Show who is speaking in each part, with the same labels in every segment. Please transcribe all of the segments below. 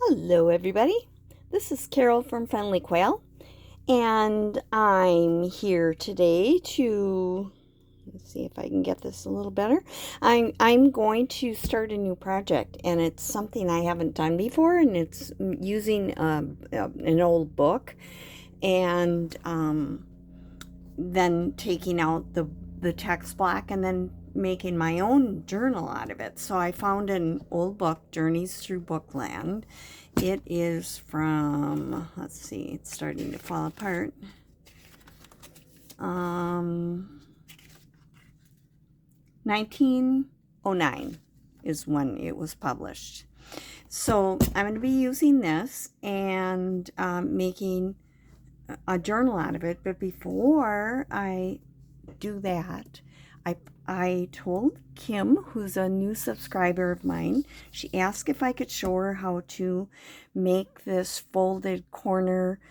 Speaker 1: Hello, everybody. This is Carol from Friendly Quail, and I'm here today to let's see if I can get this a little better. I'm going to start a new project, and it's something I haven't done before, and it's using an old book, and then taking out the text block and then making my own journal out of it. So I found an old book, Journeys Through Bookland. It is from, let's see, it's starting to fall apart. 1909 is when it was published. So I'm going to be using this and making a journal out of it. But before I do that, I told Kim, who's a new subscriber of mine, she asked if I could show her how to make this folded corner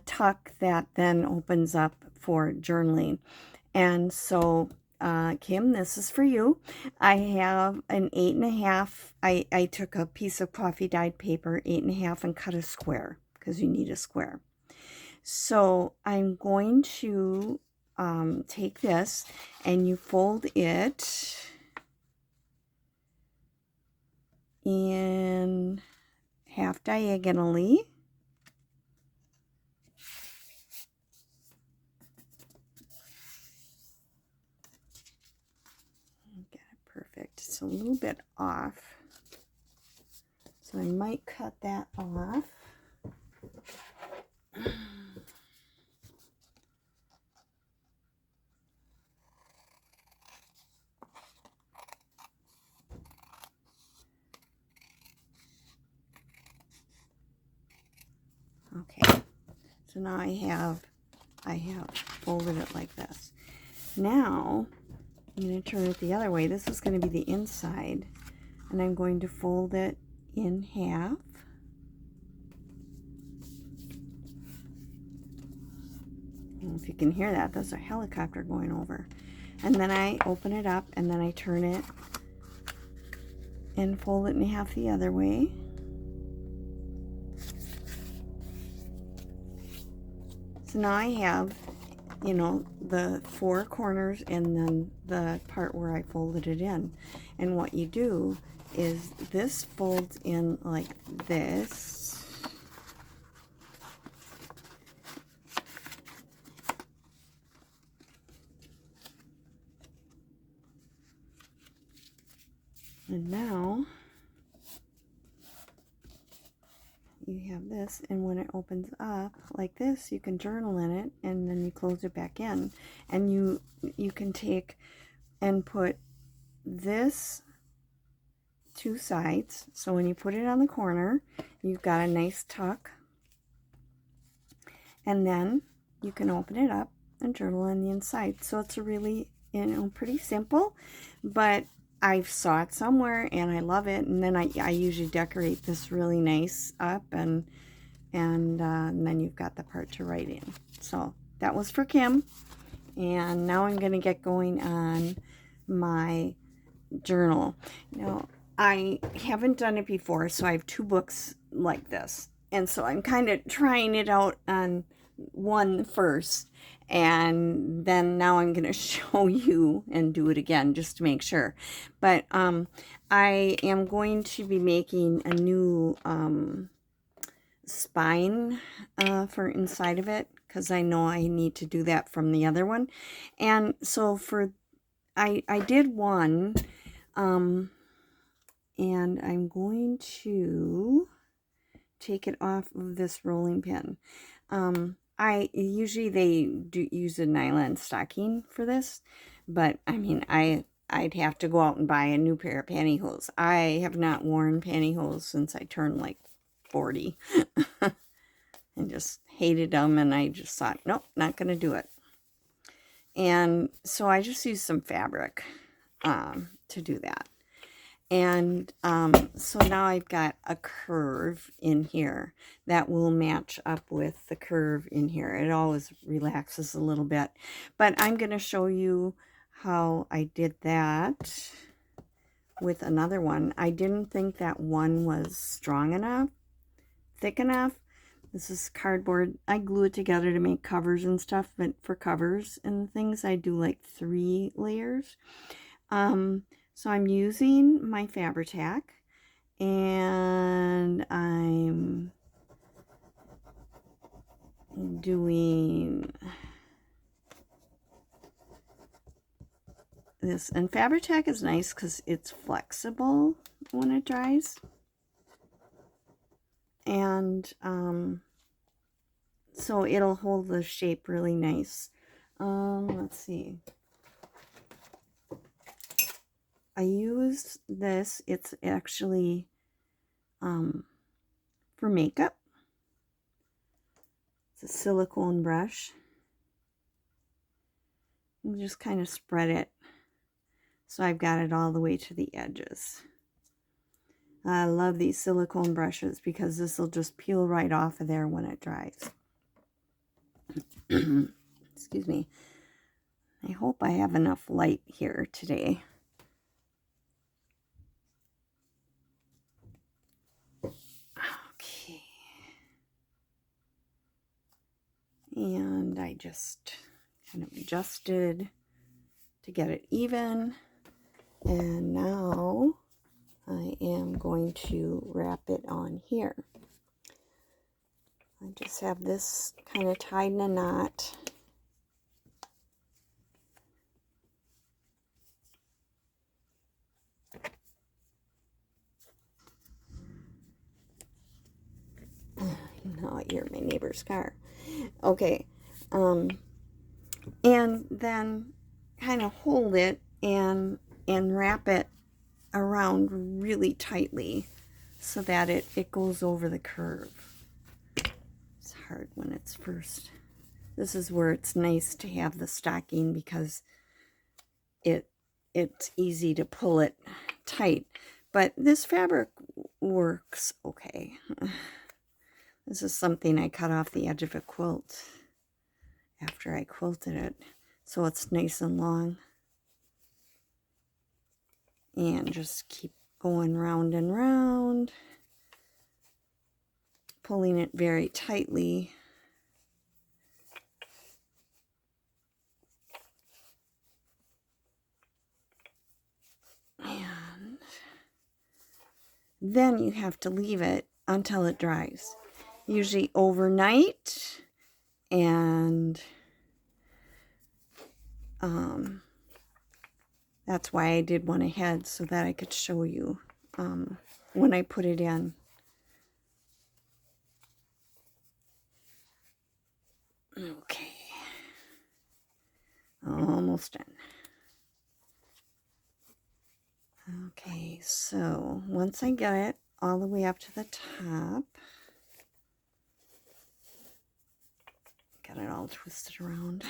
Speaker 1: tuck that then opens up for journaling. And so Kim, this is for you. I have an 8.5. I took a piece of coffee dyed paper, 8.5, and cut a square because you need a square. So I'm going to take this and you fold it in half diagonally. Get it perfect. It's a little bit off, so I might cut that off. Okay, so now I have folded it like this. Now I'm going to turn it the other way. This is going to be the inside, and I'm going to fold it in half. And if you can hear that, that's a helicopter going over. And then I open it up, and then I turn it and fold it in half the other way. So now I have, you know, the four corners and then the part where I folded it in. And what you do is this folds in like this. And now you have this, and when it opens up like this, you can journal in it, and then you close it back in, and you can take and put this two sides. So when you put it on the corner, you've got a nice tuck, and then you can open it up and journal on the inside. So it's a really, you know, pretty simple, but I saw it somewhere and I love it. And then I usually decorate this really nice up, and then you've got the part to write in. So that was for Kim, and now I'm going to get going on my journal. Now I haven't done it before, so I have two books like this, and so I'm kind of trying it out on one first, and then now I'm going to show you and do it again just to make sure. But I am going to be making a new spine for inside of it, because I know I need to do that from the other one. And so for I did one, and I'm going to take it off of this rolling pin. I usually they do use a nylon stocking for this, but I mean I'd have to go out and buy a new pair of pantyhose. I have not worn pantyhose since I turned like 40 and just hated them, and I just thought, nope, not gonna do it. And so I just used some fabric to do that. And so now I've got a curve in here that will match up with the curve in here. It always relaxes a little bit. But I'm going to show you how I did that with another one. I didn't think that one was strong enough, thick enough. This is cardboard. I glue it together to make covers and stuff, but for covers and things, I do like 3 layers. So I'm using my Fabri-Tac, and I'm doing this. And Fabri-Tac is nice because it's flexible when it dries. And so it'll hold the shape really nice. Let's see. I used this. It's actually for makeup. It's a silicone brush. You just kind of spread it so I've got it all the way to the edges. I love these silicone brushes because this will just peel right off of there when it dries. Excuse me. I hope I have enough light here today. Okay. And I just kind of adjusted to get it even. And now I am going to wrap it on here. I just have this kind of tied in a knot. No, you're my neighbor's car. Okay. And then kind of hold it and wrap it around really tightly so that it goes over the curve. It's hard when it's first. This is where it's nice to have the stocking because it's easy to pull it tight. But this fabric works okay. This is something I cut off the edge of a quilt after I quilted it, so it's nice and long. And just keep going round and round, pulling it very tightly. And then you have to leave it until it dries. Usually overnight, and that's why I did one ahead so that I could show you when I put it in. Okay, almost done. Okay, so once I get it all the way up to the top, got it all twisted around.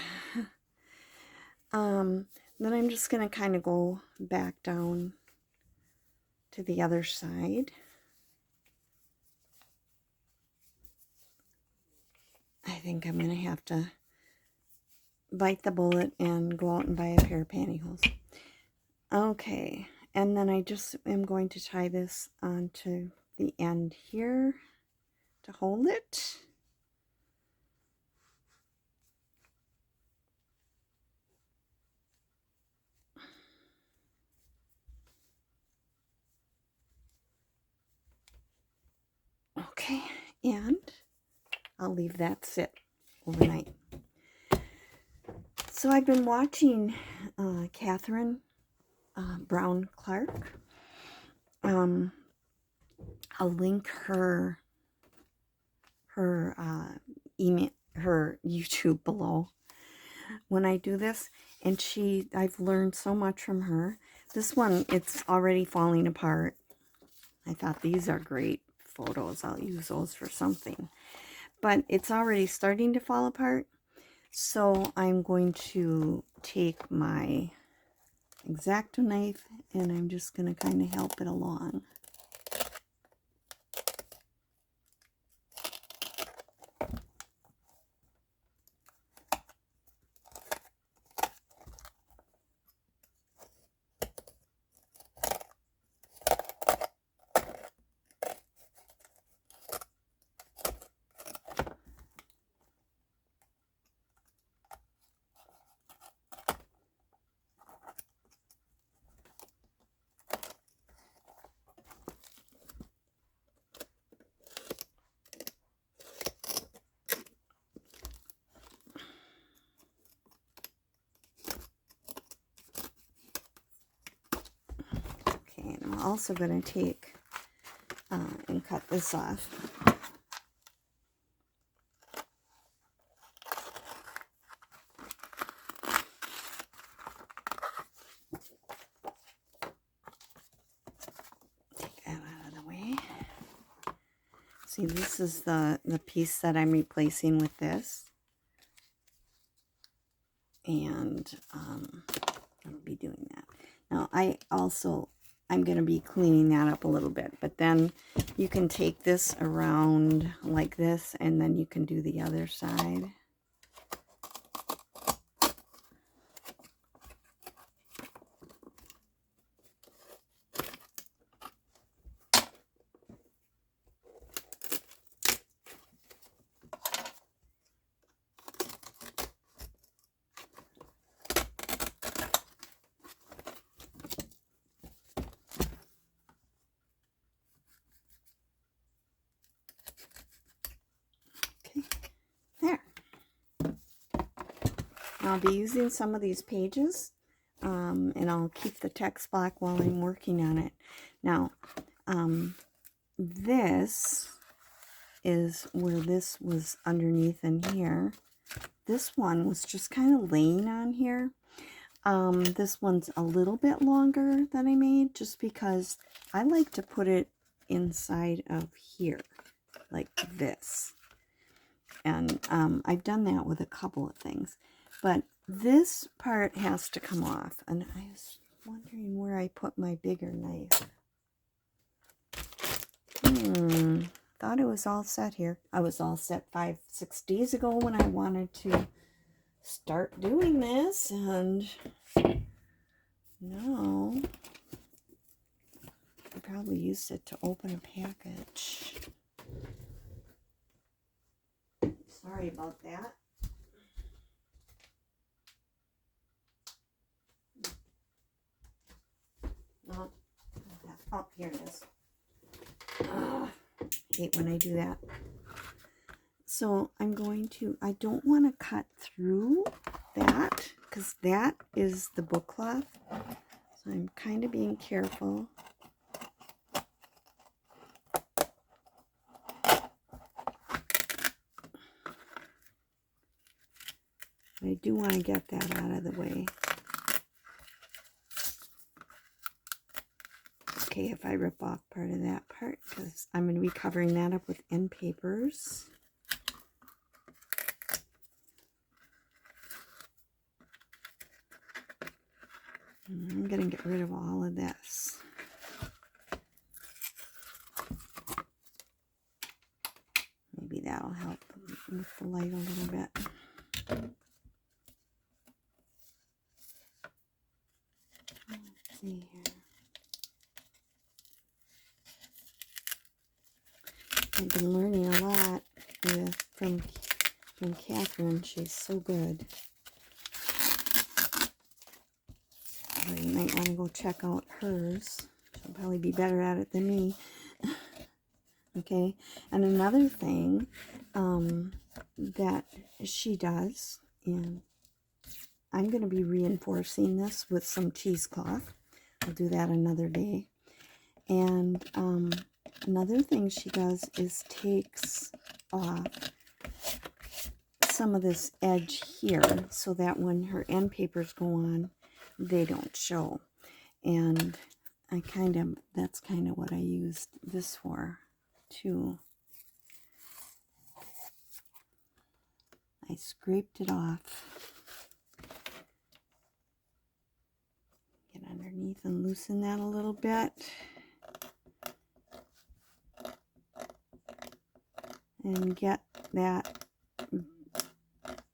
Speaker 1: Then I'm just going to kind of go back down to the other side. I think I'm going to have to bite the bullet and go out and buy a pair of pantyhose. Okay, and then I just am going to tie this onto the end here to hold it. Okay, and I'll leave that sit overnight. So I've been watching Catherine Brown Clark. I'll link her email, her YouTube below when I do this, and I've learned so much from her. This one, it's already falling apart. I thought these are great photos. I'll use those for something, but it's already starting to fall apart. So I'm going to take my X-Acto knife and I'm just going to kind of help it along. also going to take and cut this off. Take that out of the way. See, this is the piece that I'm replacing with this. And I'll be doing that. Now, I'm going to be cleaning that up a little bit, but then you can take this around like this, and then you can do the other side. There. I'll be using some of these pages, and I'll keep the text black while I'm working on it. Now, this is where this was underneath in here. This one was just kind of laying on here. This one's a little bit longer than I made, just because I like to put it inside of here, like this. And I've done that with a couple of things. But this part has to come off. And I was wondering where I put my bigger knife. Thought it was all set here. I was all set 5-6 days ago when I wanted to start doing this. And no. I probably used it to open a package. Sorry about that. No. Oh, here it is. Hate when I do that. So I'm going to, I don't want to cut through that, because that is the book cloth. So I'm kind of being careful. I do want to get that out of the way. Okay, if I rip off part of that part, because I'm going to be covering that up with end papers. And I'm going to get rid of all of this. Maybe that'll help with the light a little bit. Let's see here. I've been learning a lot from Catherine. She's so good. But you might want to go check out hers. She'll probably be better at it than me. Okay, and another thing that she does, and I'm going to be reinforcing this with some cheesecloth. I'll do that another day. And another thing she does is takes off some of this edge here, so that when her end papers go on, they don't show. And that's kind of what I used this for too. I scraped it off. Get underneath and loosen that a little bit. And get that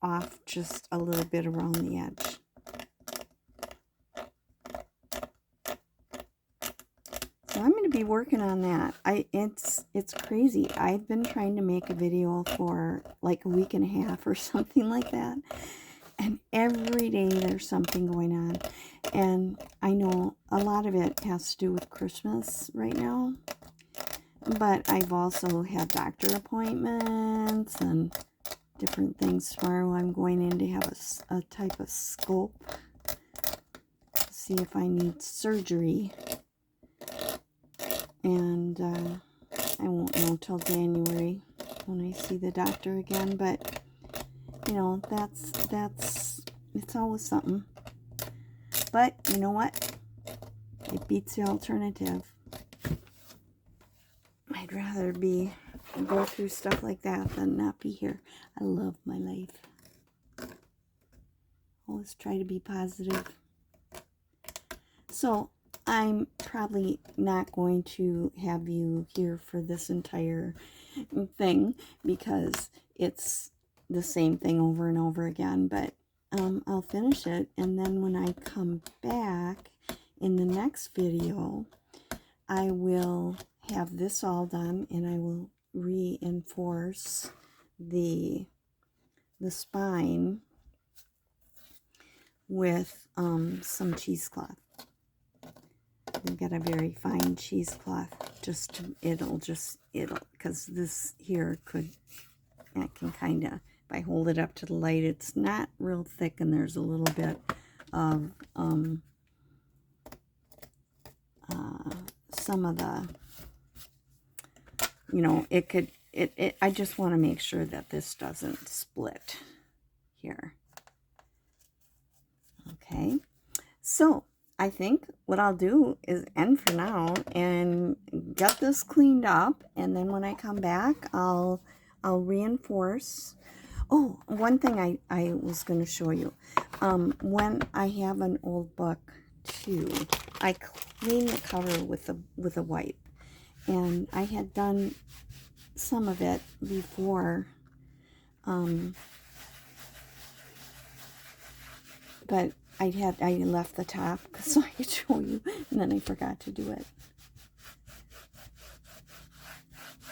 Speaker 1: off just a little bit around the edge. So I'm going to be working on that. It's crazy. I've been trying to make a video for like a week and a half or something like that. And every day there's something going on. And I know a lot of it has to do with Christmas right now. But I've also had doctor appointments and different things. Tomorrow I'm going in to have a type of scope to see if I need surgery. And I won't know till January when I see the doctor again, but you know, it's always something. But you know what? It beats the alternative. I'd rather go through stuff like that than not be here. I love my life. Always try to be positive. So I'm probably not going to have you here for this entire thing because it's the same thing over and over again, but I'll finish it, and then when I come back in the next video, I will have this all done, and I will reinforce the spine with some cheesecloth. I've got a very fine cheesecloth, it'll because this here it can kind of, if I hold it up to the light, it's not real thick, and there's a little bit of some of the, you know, I just want to make sure that this doesn't split here. Okay, so I think what I'll do is end for now and get this cleaned up, and then when I come back, I'll reinforce. Oh, one thing I was going to show you. When I have an old book too, I clean the cover with a wipe, and I had done some of it before, but I left the top so I could show you, and then I forgot to do it.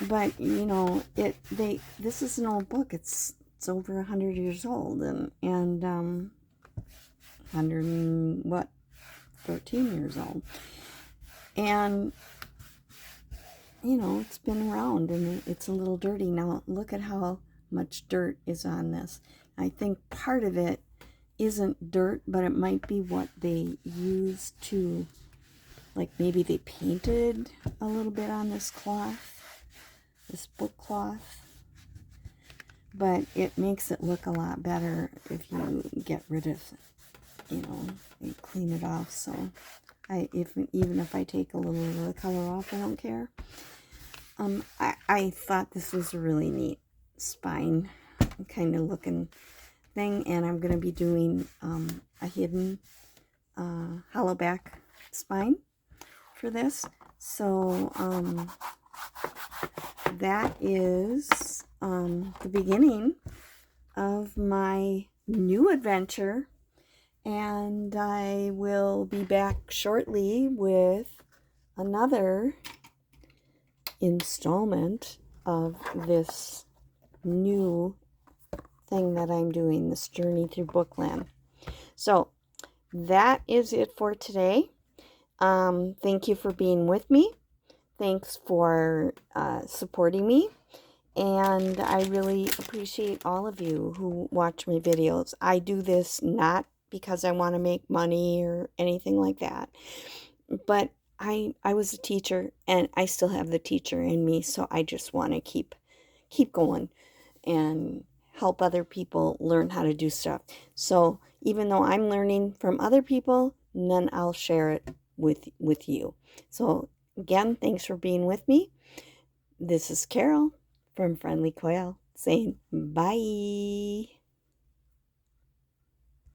Speaker 1: But you know, this is an old book. It's over 100 years old, and 100 and what, 13 years old, and you know, it's been around, and it's a little dirty. Now look at how much dirt is on this. I think part of it isn't dirt, but it might be what they used to, like maybe they painted a little bit on this cloth, this book cloth, but it makes it look a lot better if you get rid of, you know, you clean it off. So even if I take a little of the color off, I don't care. I thought this was a really neat spine kind of looking thing, and I'm going to be doing a hidden hollow back spine for this. So that is the beginning of my new adventure, and I will be back shortly with another installment of this new thing that I'm doing, this journey through Bookland. So that is it for today. Thank you for being with me. Thanks for supporting me, and I really appreciate all of you who watch my videos. I do this not because I want to make money or anything like that, but I was a teacher, and I still have the teacher in me, so I just want to keep going and help other people learn how to do stuff. So even though I'm learning from other people, then I'll share it with you. So again, thanks for being with me. This is Carol from Friendly Quail saying bye.